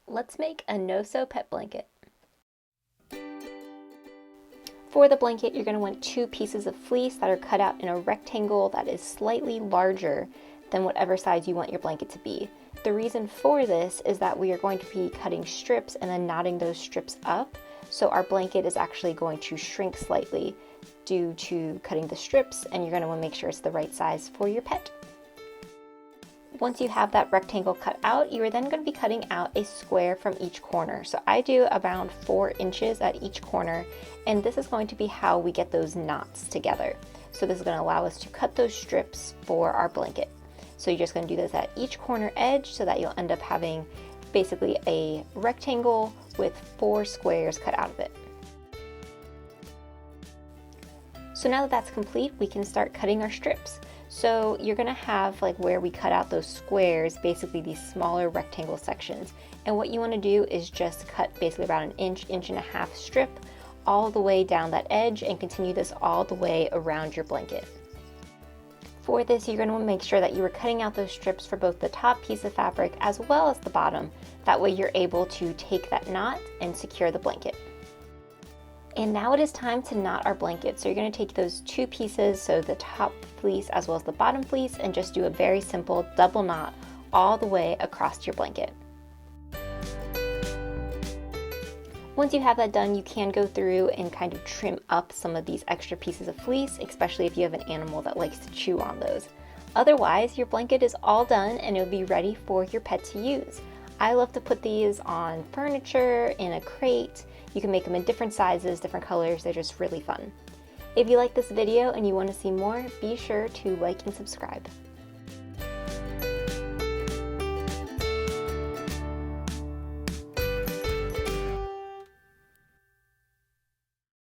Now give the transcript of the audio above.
Let's make a no-sew pet blanket. For the blanket, you're going to want 2 pieces of fleece that are cut out in a rectangle that is slightly larger than whatever size you want your blanket to be. The reason for this is that we are going to be cutting strips and then knotting those strips up, so our blanket is actually going to shrink slightly due to cutting the strips, and you're going to want to make sure it's the right size for your pet. Once you have that rectangle cut out, you are then going to be cutting out a square from each corner. So I do around 4 inches at each corner, and this is going to be how we get those knots together. So this is going to allow us to cut those strips for our blanket. So you're just going to do this at each corner edge so that you'll end up having basically a rectangle with 4 squares cut out of it. So now that that's complete, we can start cutting our strips. So you're going to have like where we cut out those squares, basically these smaller rectangle sections. And what you want to do is just cut basically about an inch, inch and a half strip all the way down that edge and continue this all the way around your blanket. For this, you're going to want to make sure that you are cutting out those strips for both the top piece of fabric as well as the bottom. That way you're able to take that knot and secure the blanket. And now it is time to knot our blanket. So you're going to take those 2 pieces, so the top fleece as well as the bottom fleece, and just do a very simple double knot all the way across your blanket. Once you have that done, you can go through and kind of trim up some of these extra pieces of fleece, especially if you have an animal that likes to chew on those. Otherwise, your blanket is all done and it'll be ready for your pet to use. I love to put these on furniture, in a crate. You can make them in different sizes, different colors. They're just really fun. If you like this video and you want to see more, be sure to like and subscribe.